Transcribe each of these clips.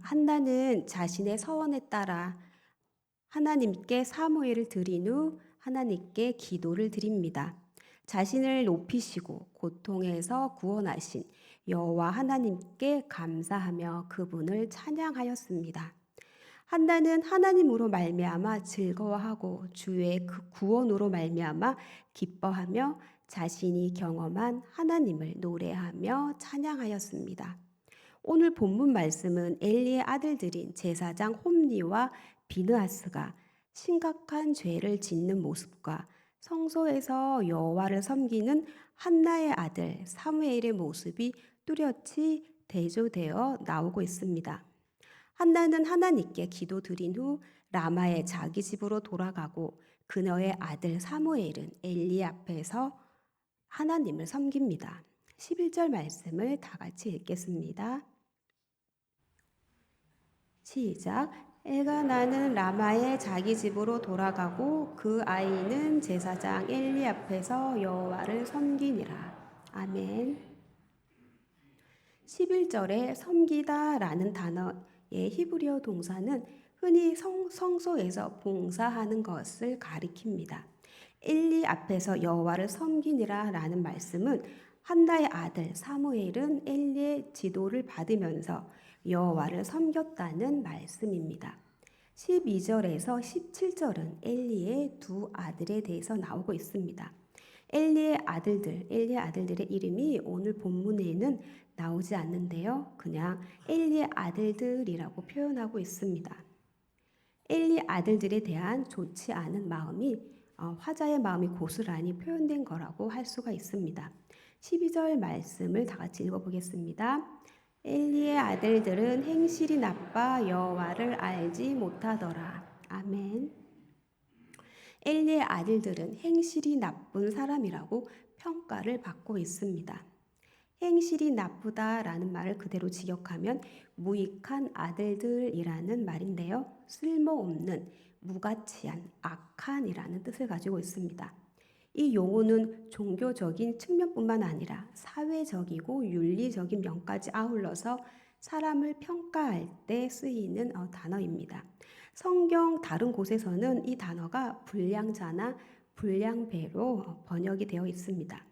한나는 자신의 서원에 따라 하나님께 사무엘을 드린 후 하나님께 기도를 드립니다. 자신을 높이시고 고통에서 구원하신 여호와 하나님께 감사하며 그분을 찬양하였습니다. 한나는 하나님으로 말미암아 즐거워하고 주의 그 구원으로 말미암아 기뻐하며 자신이 경험한 하나님을 노래하며 찬양하였습니다. 오늘 본문 말씀은 엘리의 아들들인 제사장 홈니와 비느하스가 심각한 죄를 짓는 모습과 성소에서 여호와를 섬기는 한나의 아들 사무엘의 모습이 뚜렷이 대조되어 나오고 있습니다. 한나는 하나님께 기도드린 후 라마의 자기 집으로 돌아가고 그녀의 아들 사무엘은 엘리 앞에서 하나님을 섬깁니다. 11절 말씀을 다 같이 읽겠습니다. 시작. 엘가나는 라마의 자기 집으로 돌아가고 그 아이는 제사장 엘리 앞에서 여호와를 섬기니라. 아멘. 11절에 섬기다라는 단어의 히브리어 동사는 흔히 성소에서 봉사하는 것을 가리킵니다. 엘리 앞에서 여호와를 섬기니라 라는 말씀은 한나의 아들 사무엘은 엘리의 지도를 받으면서 여호와를 섬겼다는 말씀입니다. 12절에서 17절은 엘리의 두 아들에 대해서 나오고 있습니다. 엘리의 아들들의 이름이 오늘 본문에는 나오지 않는데요. 그냥 엘리의 아들들이라고 표현하고 있습니다. 엘리 아들들에 대한 좋지 않은 마음이 화자의 마음이 고스란히 표현된 거라고 할 수가 있습니다. 12절 말씀을 다 같이 읽어보겠습니다. 엘리의 아들들은 행실이 나빠 여호와를 알지 못하더라. 아멘. 엘리의 아들들은 행실이 나쁜 사람이라고 평가를 받고 있습니다. 행실이 나쁘다라는 말을 그대로 직역하면 무익한 아들들이라는 말인데요. 쓸모없는, 무가치한, 악한이라는 뜻을 가지고 있습니다. 이 용어는 종교적인 측면뿐만 아니라 사회적이고 윤리적인 면까지 아울러서 사람을 평가할 때 쓰이는 단어입니다. 성경 다른 곳에서는 이 단어가 불량자나 불량배로 번역이 되어 있습니다.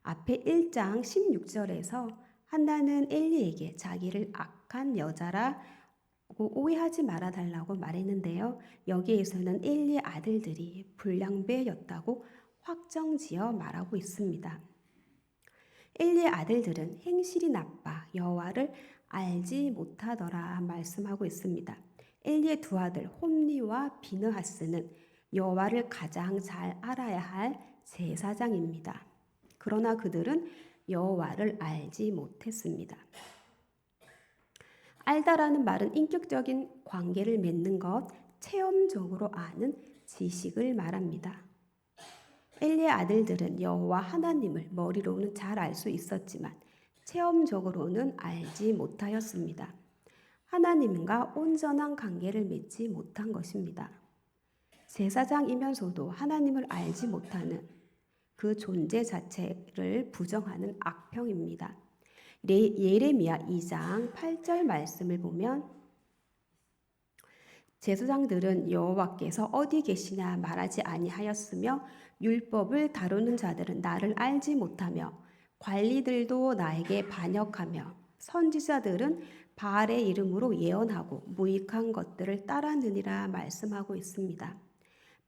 앞에 1장 16절에서 한나는 엘리에게 자기를 악한 여자라고 오해하지 말아달라고 말했는데요. 여기에서는 엘리의 아들들이 불량배였다고 확정지어 말하고 있습니다. 엘리의 아들들은 행실이 나빠 여호와를 알지 못하더라 말씀하고 있습니다. 엘리의 두 아들 홈니와 비느하스는 여호와를 가장 잘 알아야 할 제사장입니다. 그러나 그들은 여호와를 알지 못했습니다. 알다라는 말은 인격적인 관계를 맺는 것, 체험적으로 아는 지식을 말합니다. 엘리의 아들들은 여호와 하나님을 머리로는 잘 알 수 있었지만 체험적으로는 알지 못하였습니다. 하나님과 온전한 관계를 맺지 못한 것입니다. 제사장이면서도 하나님을 알지 못하는 그 존재 자체를 부정하는 악평입니다. 예레미야 2장 8절 말씀을 보면 제사장들은 여호와께서 어디 계시냐 말하지 아니하였으며 율법을 다루는 자들은 나를 알지 못하며 관리들도 나에게 반역하며 선지자들은 바알의 이름으로 예언하고 무익한 것들을 따르느니라 말씀하고 있습니다.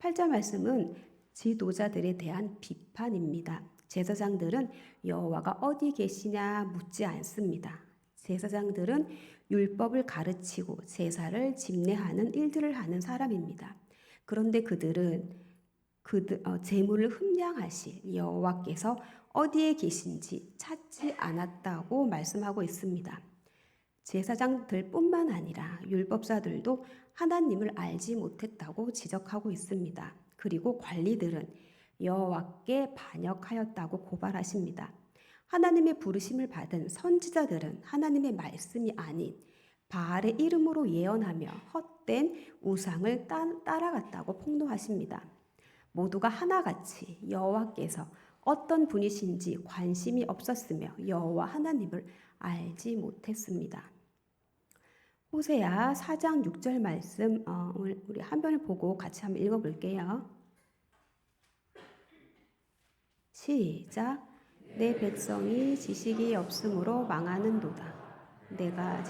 8절 말씀은 지도자들에 대한 비판입니다. 제사장들은 여호와가 어디 계시냐 묻지 않습니다. 제사장들은 율법을 가르치고 제사를 집례하는 일들을 하는 사람입니다. 그런데 그들은 재물을 흠량하실 여호와께서 어디에 계신지 찾지 않았다고 말씀하고 있습니다. 제사장들뿐만 아니라 율법사들도 하나님을 알지 못했다고 지적하고 있습니다. 그리고 관리들은 여호와께 반역하였다고 고발하십니다. 하나님의 부르심을 받은 선지자들은 하나님의 말씀이 아닌 바알의 이름으로 예언하며 헛된 우상을 따라갔다고 폭로하십니다. 모두가 하나같이 여호와께서 어떤 분이신지 관심이 없었으며 여호와 하나님을 알지 못했습니다. 호세아 4장 6절 말씀 우리 한번을 보고 같이 한번 읽어볼게요. 시작. 내 백성이 지식이 없으므로 망하는도다. 내가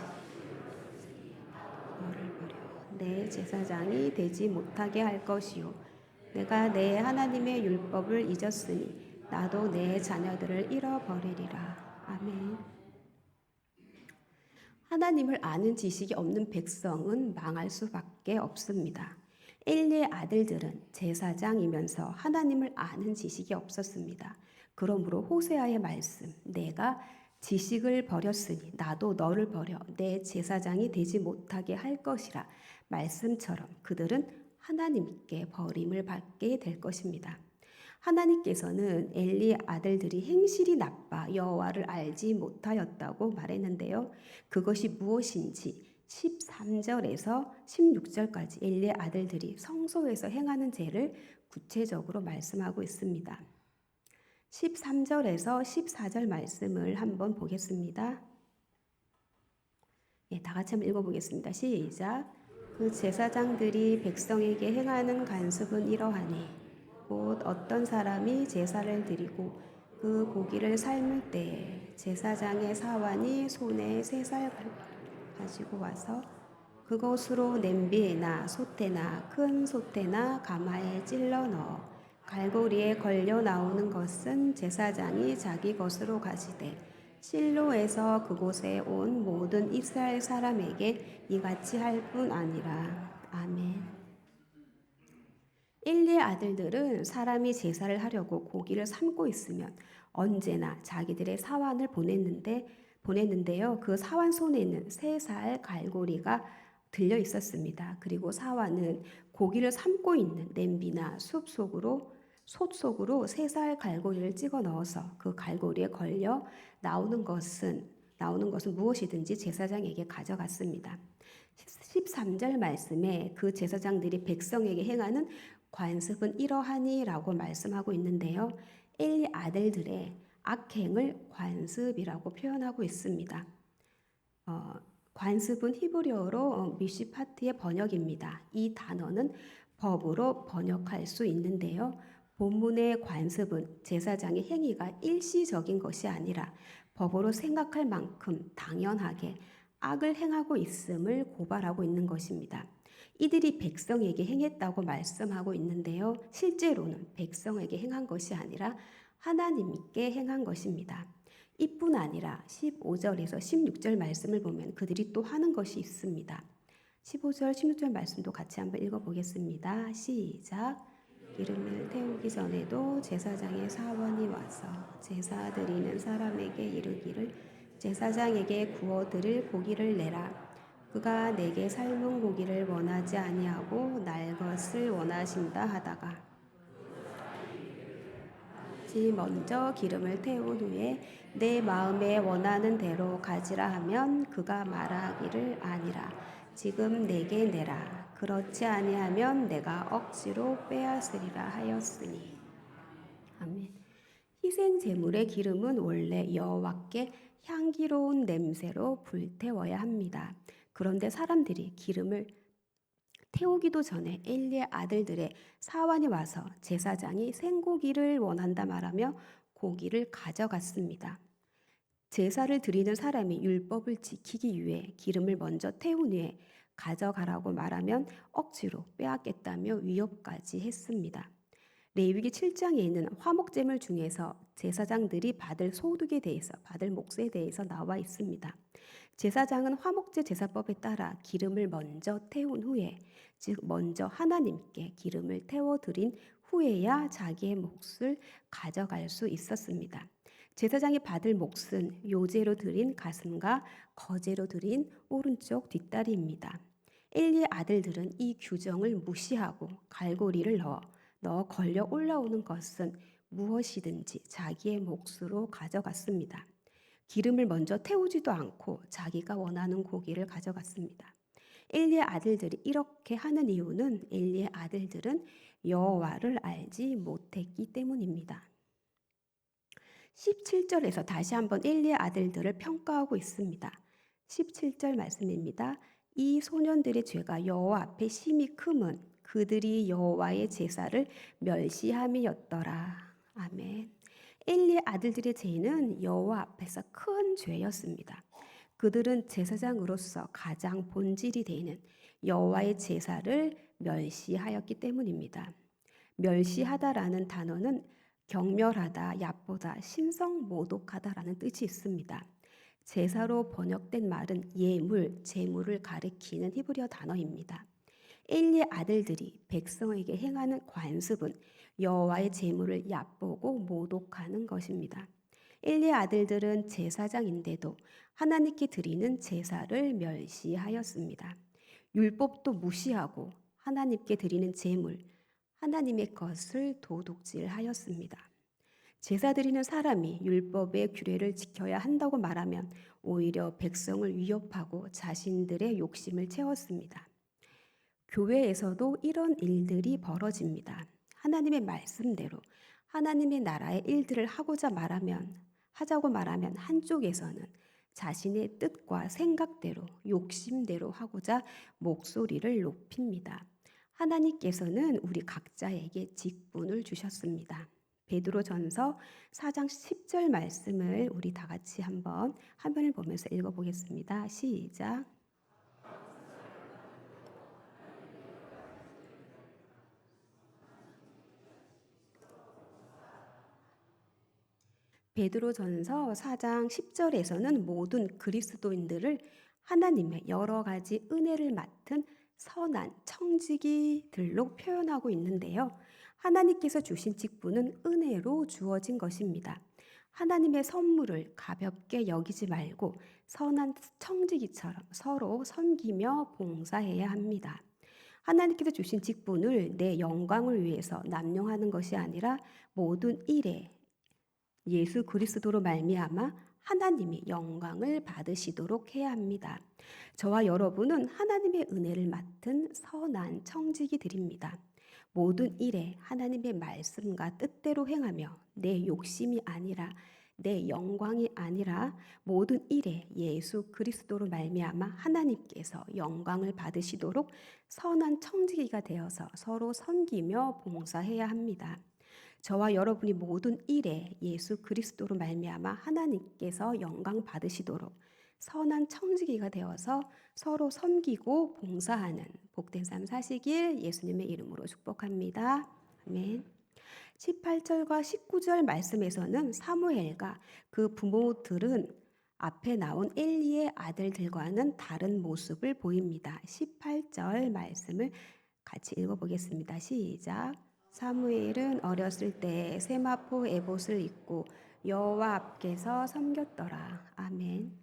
너를 버려 내 제사장이 되지 못하게 할 것이요 내가 내 하나님의 율법을 잊었으니 나도 내 자녀들을 잃어버리리라. 아멘. 하나님을 아는 지식이 없는 백성은 망할 수밖에 없습니다. 엘리의 아들들은 제사장이면서 하나님을 아는 지식이 없었습니다. 그러므로 호세아의 말씀, 내가 지식을 버렸으니 나도 너를 버려 내 제사장이 되지 못하게 할 것이라 말씀처럼 그들은 하나님께 버림을 받게 될 것입니다. 하나님께서는 엘리의 아들들이 행실이 나빠 여호와를 알지 못하였다고 말했는데요. 그것이 무엇인지 13절에서 16절까지 엘리의 아들들이 성소에서 행하는 죄를 구체적으로 말씀하고 있습니다. 13절에서 14절 말씀을 한번 보겠습니다. 다 같이 한번 읽어보겠습니다. 시작. 그 제사장들이 백성에게 행하는 간습은 이러하니 곧 어떤 사람이 제사를 드리고 그 고기를 삶을 때에 제사장의 사환이 손에 세 살 가지고 와서 그것으로 냄비에나 솥에나 큰 솥에나 가마에 찔러 넣어 갈고리에 걸려 나오는 것은 제사장이 자기 것으로 가지되 실로에서 그곳에 온 모든 이스라엘 사람에게 이같이 할 뿐 아니라. 아멘. 엘리의 아들들은 사람이 제사를 하려고 고기를 삶고 있으면 언제나 자기들의 사환을 보냈는데요. 그 사환 손에는 3살 갈고리가 들려 있었습니다. 그리고 사환은 고기를 삶고 있는 냄비나 솥 속으로 3살 갈고리를 찍어 넣어서 그 갈고리에 걸려 나오는 것은 무엇이든지 제사장에게 가져갔습니다. 13절 말씀에 그 제사장들이 백성에게 행하는 관습은 이러하니라고 말씀하고 있는데요. 엘리 아들들의 악행을 관습이라고 표현하고 있습니다. 관습은 히브리어로 미시파트의 번역입니다. 이 단어는 법으로 번역할 수 있는데요. 본문의 관습은 제사장의 행위가 일시적인 것이 아니라 법으로 생각할 만큼 당연하게 악을 행하고 있음을 고발하고 있는 것입니다. 이들이 백성에게 행했다고 말씀하고 있는데요. 실제로는 백성에게 행한 것이 아니라 하나님께 행한 것입니다. 이뿐 아니라 15절에서 16절 말씀을 보면 그들이 또 하는 것이 있습니다. 15절, 16절 말씀도 같이 한번 읽어보겠습니다. 시작. 기름을 태우기 전에도 제사장의 사원이 와서 제사 드리는 사람에게 이르기를 제사장에게 구워 드릴 고기를 내라. 그가 내게 삶은 고기를 원하지 아니하고 날 것을 원하신다 하다가 먼저 기름을 태운 후에 내 마음에 원하는 대로 가지라 하면 그가 말하기를 아니라 지금 내게 내라. 그렇지 아니하면 내가 억지로 빼앗으리라 하였으니. 아멘. 희생 제물의 기름은 원래 여호와께 향기로운 냄새로 불태워야 합니다. 그런데 사람들이 기름을 태우기도 전에 엘리의 아들들의 사환이 와서 제사장이 생고기를 원한다 말하며 고기를 가져갔습니다. 제사를 드리는 사람이 율법을 지키기 위해 기름을 먼저 태운 후에 가져가라고 말하면 억지로 빼앗겠다며 위협까지 했습니다. 레위기 7장에 있는 화목제물 중에서 제사장들이 받을 소득에 대해서, 받을 몫에 대해서 나와 있습니다. 제사장은 화목제 제사법에 따라 기름을 먼저 태운 후에, 즉 먼저 하나님께 기름을 태워드린 후에야 자기의 몫을 가져갈 수 있었습니다. 제사장이 받을 몫은 요제로 드린 가슴과 거제로 드린 오른쪽 뒷다리입니다. 엘리의 아들들은 이 규정을 무시하고 갈고리를 넣어 걸려 올라오는 것은 무엇이든지 자기의 몫으로 가져갔습니다. 기름을 먼저 태우지도 않고 자기가 원하는 고기를 가져갔습니다. 엘리의 아들들이 이렇게 하는 이유는 엘리의 아들들은 여호와를 알지 못했기 때문입니다. 17절에서 다시 한번 엘리의 아들들을 평가하고 있습니다. 17절 말씀입니다. 이 소년들의 죄가 여호와 앞에 심히 크면 그들이 여호와의 제사를 멸시함이었더라. 아멘. 엘리의 아들들의 죄는 여호와 앞에서 큰 죄였습니다. 그들은 제사장으로서 가장 본질이 되는 여호와의 제사를 멸시하였기 때문입니다. 멸시하다라는 단어는 경멸하다, 얕보다, 신성모독하다라는 뜻이 있습니다. 제사로 번역된 말은 예물, 제물을 가리키는 히브리어 단어입니다. 엘리의 아들들이 백성에게 행하는 관습은 여호와의 제물을 얕보고 모독하는 것입니다. 엘리의 아들들은 제사장인데도 하나님께 드리는 제사를 멸시하였습니다. 율법도 무시하고 하나님께 드리는 제물, 하나님의 것을 도둑질하였습니다. 제사 드리는 사람이 율법의 규례를 지켜야 한다고 말하면 오히려 백성을 위협하고 자신들의 욕심을 채웠습니다. 교회에서도 이런 일들이 벌어집니다. 하나님의 말씀대로 하나님의 나라의 일들을 하자고 말하면 한쪽에서는 자신의 뜻과 생각대로 욕심대로 하고자 목소리를 높입니다. 하나님께서는 우리 각자에게 직분을 주셨습니다. 베드로전서 4장 10절 말씀을 우리 다 같이 한번 화면을 보면서 읽어보겠습니다. 시작. 베드로전서 4장 10절에서는 모든 그리스도인들을 하나님의 여러 가지 은혜를 맡은 선한 청지기들로 표현하고 있는데요. 하나님께서 주신 직분은 은혜로 주어진 것입니다. 하나님의 선물을 가볍게 여기지 말고 선한 청지기처럼 서로 섬기며 봉사해야 합니다. 하나님께서 주신 직분을 내 영광을 위해서 남용하는 것이 아니라 모든 일에 예수 그리스도로 말미암아 하나님이 영광을 받으시도록 해야 합니다. 저와 여러분은 하나님의 은혜를 맡은 선한 청지기들입니다. 모든 일에 하나님의 말씀과 뜻대로 행하며 내 욕심이 아니라 내 영광이 아니라 모든 일에 예수 그리스도로 말미암아 하나님께서 영광을 받으시도록 선한 청지기가 되어서 서로 섬기며 봉사해야 합니다. 저와 여러분이 모든 일에 예수 그리스도로 말미암아 하나님께서 영광 받으시도록 선한 청지기가 되어서 서로 섬기고 봉사하는 복된 삶 사시길 예수님의 이름으로 축복합니다. 아멘. 18절과 19절 말씀에서는 사무엘과 그 부모들은 앞에 나온 엘리의 아들들과는 다른 모습을 보입니다. 18절 말씀을 같이 읽어보겠습니다. 시작. 사무엘은 어렸을 때 세마포 에봇을 입고 여호와 앞에서 섬겼더라. 아멘.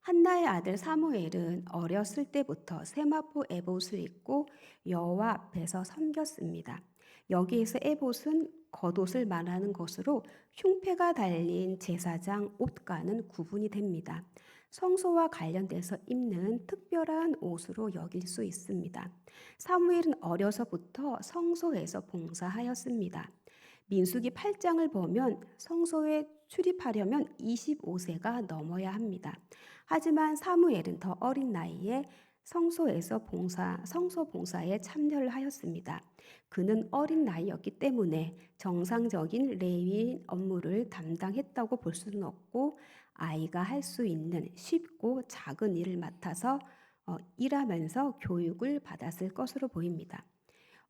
한나의 아들 사무엘은 어렸을 때부터 세마포 에봇을 입고 여호와 앞에서 섬겼습니다. 여기에서 에봇은 겉옷을 말하는 것으로 흉패가 달린 제사장 옷과는 구분이 됩니다. 성소와 관련돼서 입는 특별한 옷으로 여길 수 있습니다. 사무엘은 어려서부터 성소에서 봉사하였습니다. 민수기 8장을 보면 성소에 출입하려면 25세가 넘어야 합니다. 하지만 사무엘은 더 어린 나이에 성소 봉사에 참여를 하였습니다. 그는 어린 나이였기 때문에 정상적인 레위인 업무를 담당했다고 볼 수는 없고 아이가 할 수 있는 쉽고 작은 일을 맡아서 일하면서 교육을 받았을 것으로 보입니다.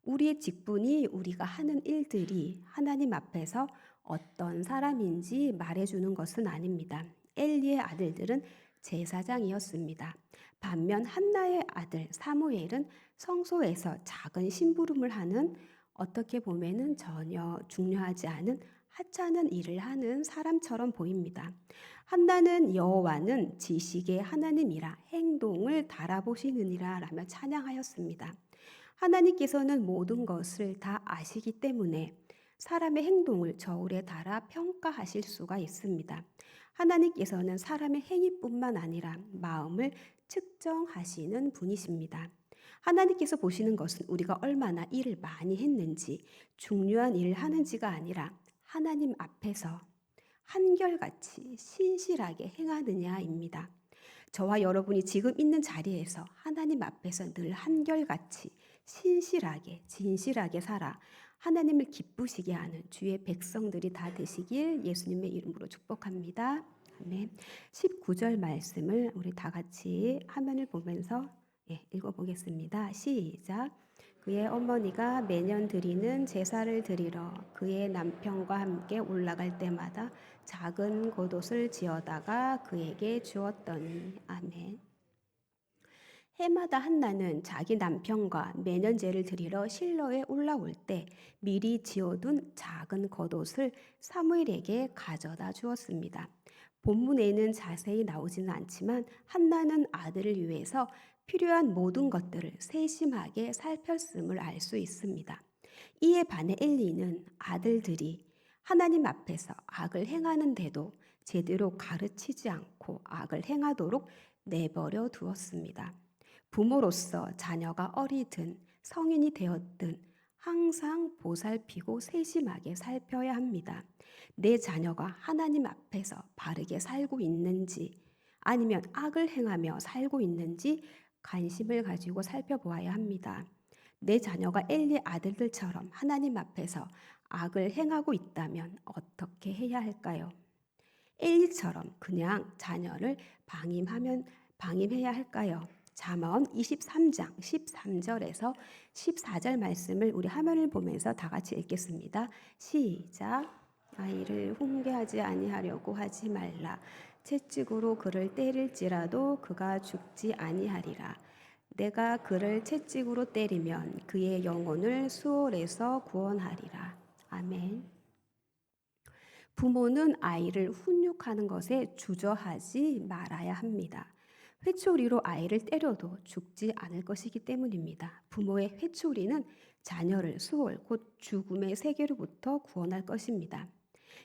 우리의 직분이 우리가 하는 일들이 하나님 앞에서 어떤 사람인지 말해주는 것은 아닙니다. 엘리의 아들들은 제사장이었습니다. 반면 한나의 아들 사무엘은 성소에서 작은 심부름을 하는 어떻게 보면은 전혀 중요하지 않은 하찮은 일을 하는 사람처럼 보입니다. 한나는 여호와는 지식의 하나님이라 행동을 달아보시느니라 라며 찬양하였습니다. 하나님께서는 모든 것을 다 아시기 때문에 사람의 행동을 저울에 달아 평가하실 수가 있습니다. 하나님께서는 사람의 행위뿐만 아니라 마음을 측정하시는 분이십니다. 하나님께서 보시는 것은 우리가 얼마나 일을 많이 했는지, 중요한 일을 하는지가 아니라 하나님 앞에서 한결같이 신실하게 행하느냐입니다. 저와 여러분이 지금 있는 자리에서 하나님 앞에서 늘 한결같이 신실하게, 진실하게 살아 하나님을 기쁘시게 하는 주의 백성들이 다 되시길 예수님의 이름으로 축복합니다. 아멘. 19절 말씀을 우리 다 같이 화면을 보면서 읽어보겠습니다. 시작. 그의 어머니가 매년 드리는 제사를 드리러 그의 남편과 함께 올라갈 때마다 작은 겉옷을 지어다가 그에게 주었더니. 아멘. 해마다 한나는 자기 남편과 매년제를 드리러 실로에 올라올 때 미리 지어둔 작은 겉옷을 사무엘에게 가져다 주었습니다. 본문에는 자세히 나오지는 않지만 한나는 아들을 위해서 필요한 모든 것들을 세심하게 살폈음을 알 수 있습니다. 이에 반해 엘리는 아들들이 하나님 앞에서 악을 행하는데도 제대로 가르치지 않고 악을 행하도록 내버려 두었습니다. 부모로서 자녀가 어리든 성인이 되었든 항상 보살피고 세심하게 살펴야 합니다. 내 자녀가 하나님 앞에서 바르게 살고 있는지 아니면 악을 행하며 살고 있는지 관심을 가지고 살펴보아야 합니다. 내 자녀가 엘리 아들들처럼 하나님 앞에서 악을 행하고 있다면 어떻게 해야 할까요? 엘리처럼 그냥 자녀를 방임해야 할까요? 잠언 23장 13절에서 14절 말씀을 우리 화면을 보면서 다 같이 읽겠습니다. 시작. 아이를 훈계하지 아니하려고 하지 말라. 채찍으로 그를 때릴지라도 그가 죽지 아니하리라. 내가 그를 채찍으로 때리면 그의 영혼을 수월에서 구원하리라. 아멘. 부모는 아이를 훈육하는 것에 주저하지 말아야 합니다. 회초리로 아이를 때려도 죽지 않을 것이기 때문입니다. 부모의 회초리는 자녀를 수월, 곧 죽음의 세계로부터 구원할 것입니다.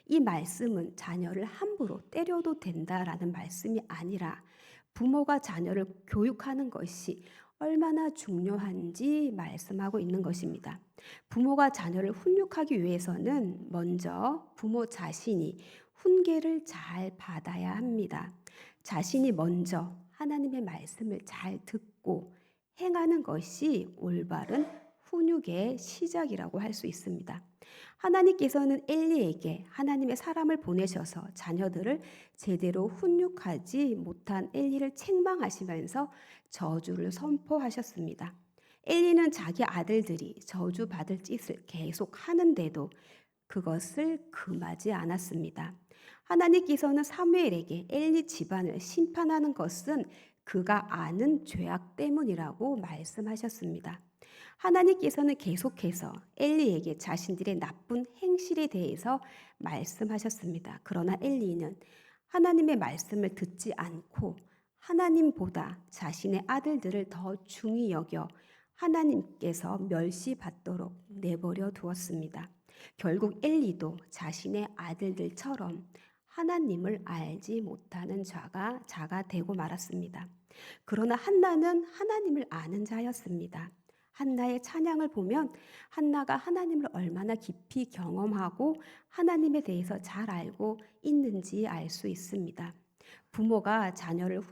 이 말씀은 자녀를 함부로 때려도 된다라는 말씀이 아니라 부모가 자녀를 교육하는 것이 얼마나 중요한지 말씀하고 있는 것입니다. 부모가 자녀를 훈육하기 위해서는 먼저 부모 자신이 훈계를 잘 받아야 합니다. 자신이 먼저 하나님의 말씀을 잘 듣고 행하는 것이 올바른 훈육의 시작이라고 할 수 있습니다. 하나님께서는 엘리에게 하나님의 사람을 보내셔서 자녀들을 제대로 훈육하지 못한 엘리를 책망하시면서 저주를 선포하셨습니다. 엘리는 자기 아들들이 저주받을 짓을 계속 하는데도 그것을 금하지 않았습니다. 하나님께서는 사무엘에게 엘리 집안을 심판하는 것은 그가 아는 죄악 때문이라고 말씀하셨습니다. 하나님께서는 계속해서 엘리에게 자신들의 나쁜 행실에 대해서 말씀하셨습니다. 그러나 엘리는 하나님의 말씀을 듣지 않고 하나님보다 자신의 아들들을 더 중히 여겨 하나님께서 멸시받도록 내버려 두었습니다. 결국 엘리도 자신의 아들들처럼 하나님을 알지 못하는 자가 되고 말았습니다. 그러나 한나는 하나님을 아는 자였습니다. 한나의 찬양을 보면 한나가 하나님을 얼마나 깊이 경험하고 하나님에 대해서 잘 알고 있는지 알 수 있습니다. 부모가 자녀를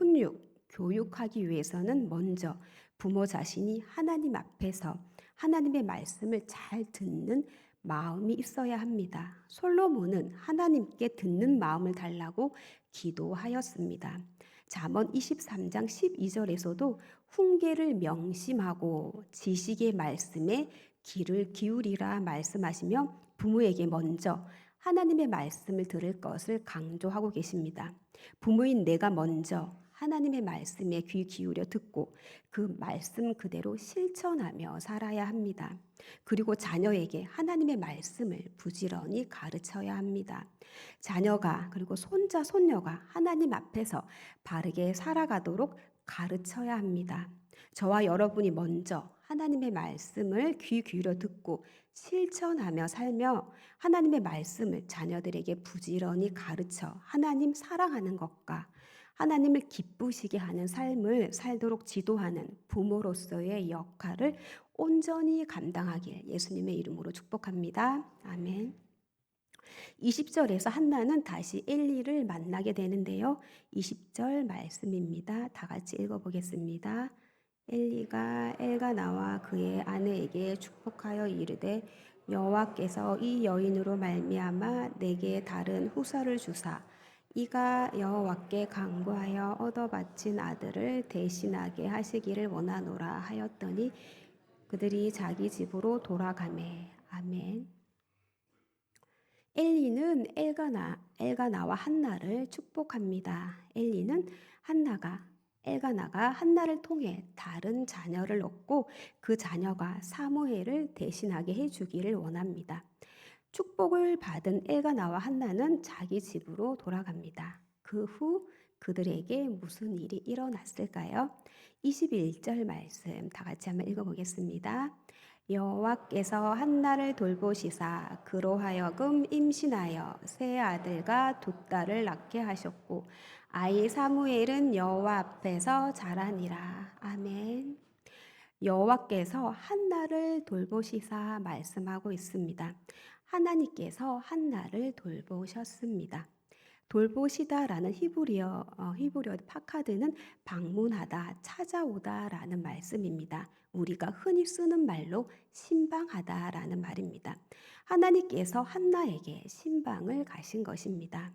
교육하기 위해서는 먼저 부모 자신이 하나님 앞에서 하나님의 말씀을 잘 듣는 마음이 있어야 합니다. 솔로몬은 하나님께 듣는 마음을 달라고 기도하였습니다. 잠언 23장 12절에서도 훈계를 명심하고 지식의 말씀에 귀를 기울이라 말씀하시며 부모에게 먼저 하나님의 말씀을 들을 것을 강조하고 계십니다. 부모인 내가 먼저 하나님의 말씀에 귀 기울여 듣고 그 말씀 그대로 실천하며 살아야 합니다. 그리고 자녀에게 하나님의 말씀을 부지런히 가르쳐야 합니다. 자녀가 그리고 손자, 손녀가 하나님 앞에서 바르게 살아가도록 가르쳐야 합니다. 저와 여러분이 먼저 하나님의 말씀을 귀 기울여 듣고 실천하며 살며 하나님의 말씀을 자녀들에게 부지런히 가르쳐 하나님 사랑하는 것과 하나님을 기쁘시게 하는 삶을 살도록 지도하는 부모로서의 역할을 온전히 감당하길 예수님의 이름으로 축복합니다. 아멘. 20절에서 한나는 다시 엘리를 만나게 되는데요. 20절 말씀입니다. 다 같이 읽어보겠습니다. 엘리가 엘가나와 그의 아내에게 축복하여 이르되 여호와께서 이 여인으로 말미암아 내게 다른 후사를 주사 이가 여호와께 간구하여 얻어 바친 아들을 대신하게 하시기를 원하노라 하였더니 그들이 자기 집으로 돌아가매. 아멘. 엘리는 엘가나와 한나를 축복합니다. 엘리는 엘가나가 한나를 통해 다른 자녀를 얻고 그 자녀가 사무엘을 대신하게 해주기를 원합니다. 축복을 받은 엘가나와 한나는 자기 집으로 돌아갑니다. 그 후 그들에게 무슨 일이 일어났을까요? 21절 말씀 다 같이 한번 읽어보겠습니다. 여호와께서 한나를 돌보시사 그로 하여금 임신하여 세 아들과 두 딸을 낳게 하셨고 아이 사무엘은 여호와 앞에서 자라니라. 아멘. 여호와께서 한나를 돌보시사 말씀하고 있습니다. 하나님께서 한나를 돌보셨습니다. 돌보시다라는 히브리어 파카드는 방문하다, 찾아오다라는 말씀입니다. 우리가 흔히 쓰는 말로 신방하다라는 말입니다. 하나님께서 한나에게 신방을 가신 것입니다.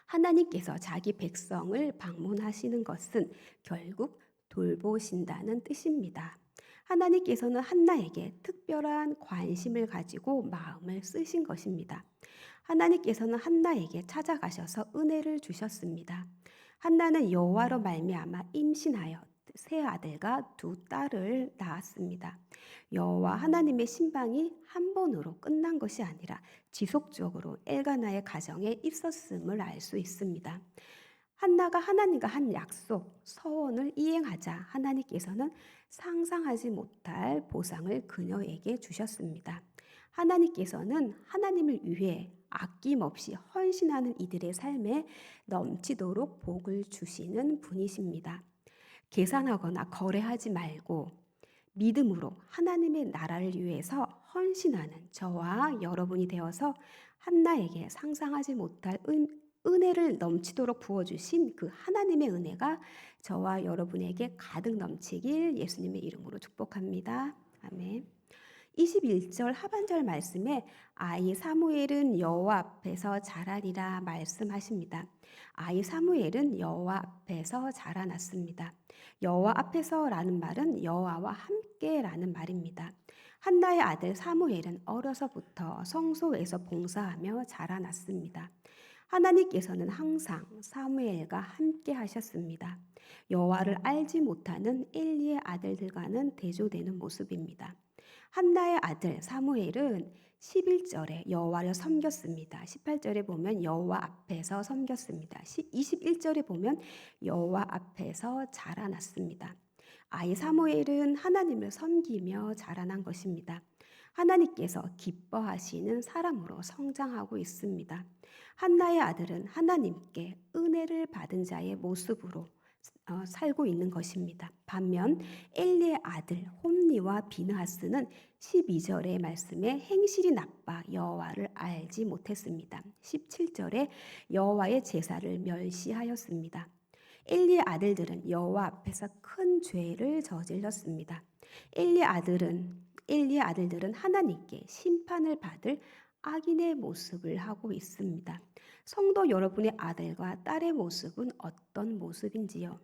하나님께서 자기 백성을 방문하시는 것은 결국 돌보신다는 뜻입니다. 하나님께서는 한나에게 특별한 관심을 가지고 마음을 쓰신 것입니다. 하나님께서는 한나에게 찾아가셔서 은혜를 주셨습니다. 한나는 여호와로 말미암아 임신하여 세 아들과 두 딸을 낳았습니다. 여호와 하나님의 신방이 한 번으로 끝난 것이 아니라 지속적으로 엘가나의 가정에 있었음을 알 수 있습니다. 한나가 하나님과 한 약속, 서원을 이행하자 하나님께서는 상상하지 못할 보상을 그녀에게 주셨습니다. 하나님께서는 하나님을 위해 아낌없이 헌신하는 이들의 삶에 넘치도록 복을 주시는 분이십니다. 계산하거나 거래하지 말고 믿음으로 하나님의 나라를 위해서 헌신하는 저와 여러분이 되어서 한나에게 상상하지 못할 은혜를 넘치도록 부어주신 그 하나님의 은혜가 저와 여러분에게 가득 넘치길 예수님의 이름으로 축복합니다. 아멘. 21절 하반절 말씀에 아이 사무엘은 여호와 앞에서 자라리라 말씀하십니다. 아이 사무엘은 여호와 앞에서 자라났습니다. 여호와 앞에서라는 말은 여호와와 함께라는 말입니다. 한나의 아들 사무엘은 어려서부터 성소에서 봉사하며 자라났습니다. 하나님께서는 항상 사무엘과 함께 하셨습니다. 여호와를 알지 못하는 엘리의 아들들과는 대조되는 모습입니다. 한나의 아들 사무엘은 11절에 여호와를 섬겼습니다. 18절에 보면 여호와 앞에서 섬겼습니다. 21절에 보면 여호와 앞에서 자라났습니다. 아이 사무엘은 하나님을 섬기며 자라난 것입니다. 하나님께서 기뻐하시는 사람으로 성장하고 있습니다. 한나의 아들은 하나님께 은혜를 받은 자의 모습으로 살고 있는 것입니다. 반면 엘리의 아들 홈니와 비느하스는 12절의 말씀에 행실이 나빠 여호와를 알지 못했습니다. 17절에 여호와의 제사를 멸시하였습니다. 엘리의 아들들은 여호와 앞에서 큰 죄를 저질렀습니다. 엘리의 아들들은 하나님께 심판을 받을 악인의 모습을 하고 있습니다. 성도 여러분의 아들과 딸의 모습은 어떤 모습인지요?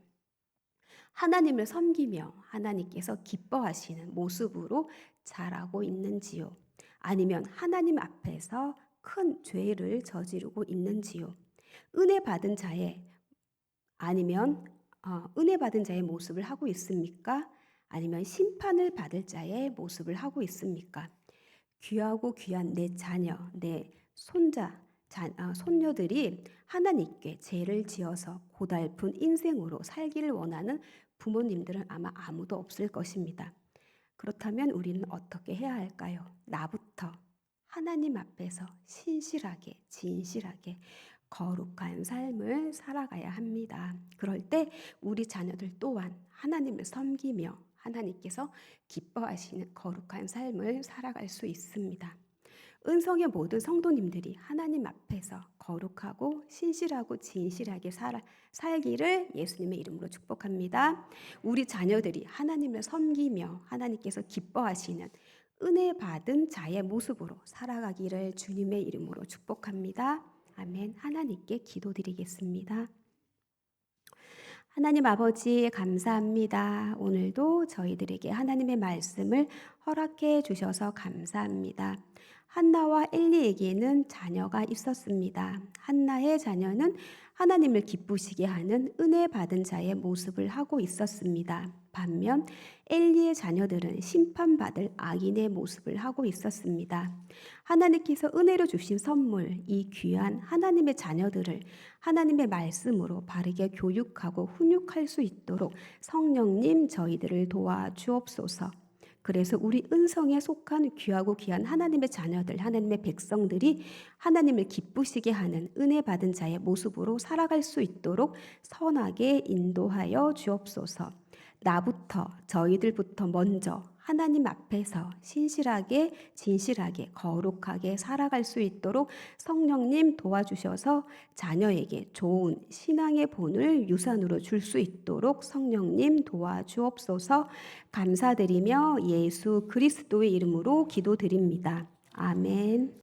하나님을 섬기며 하나님께서 기뻐하시는 모습으로 자라고 있는지요? 아니면 하나님 앞에서 큰 죄를 저지르고 있는지요? 은혜 받은 자의 아니면 은혜 받은 자의 모습을 하고 있습니까? 아니면 심판을 받을 자의 모습을 하고 있습니까? 귀하고 귀한 내 자녀, 내 손녀들이 하나님께 죄를 지어서 고달픈 인생으로 살기를 원하는 부모님들은 아마 아무도 없을 것입니다. 그렇다면 우리는 어떻게 해야 할까요? 나부터 하나님 앞에서 신실하게, 진실하게 거룩한 삶을 살아가야 합니다. 그럴 때 우리 자녀들 또한 하나님을 섬기며 하나님께서 기뻐하시는 거룩한 삶을 살아갈 수 있습니다. 은성의 모든 성도님들이 하나님 앞에서 거룩하고 신실하고 진실하게 살기를 예수님의 이름으로 축복합니다. 우리 자녀들이 하나님을 섬기며 하나님께서 기뻐하시는 은혜 받은 자의 모습으로 살아가기를 주님의 이름으로 축복합니다. 아멘. 하나님께 기도드리겠습니다. 하나님 아버지 감사합니다. 오늘도 저희들에게 하나님의 말씀을 허락해 주셔서 감사합니다. 한나와 엘리에게는 자녀가 있었습니다. 한나의 자녀는 하나님을 기쁘시게 하는 은혜 받은 자의 모습을 하고 있었습니다. 반면 엘리의 자녀들은 심판받을 악인의 모습을 하고 있었습니다. 하나님께서 은혜로 주신 선물, 이 귀한 하나님의 자녀들을 하나님의 말씀으로 바르게 교육하고 훈육할 수 있도록 성령님 저희들을 도와주옵소서. 그래서 우리 은성에 속한 귀하고 귀한 하나님의 자녀들, 하나님의 백성들이 하나님을 기쁘시게 하는 은혜 받은 자의 모습으로 살아갈 수 있도록 선하게 인도하여 주옵소서. 나부터, 저희들부터 먼저 하나님 앞에서 신실하게, 진실하게, 거룩하게 살아갈 수 있도록 성령님 도와주셔서 자녀에게 좋은 신앙의 본을 유산으로 줄 수 있도록 성령님 도와주옵소서. 감사드리며 예수 그리스도의 이름으로 기도드립니다. 아멘.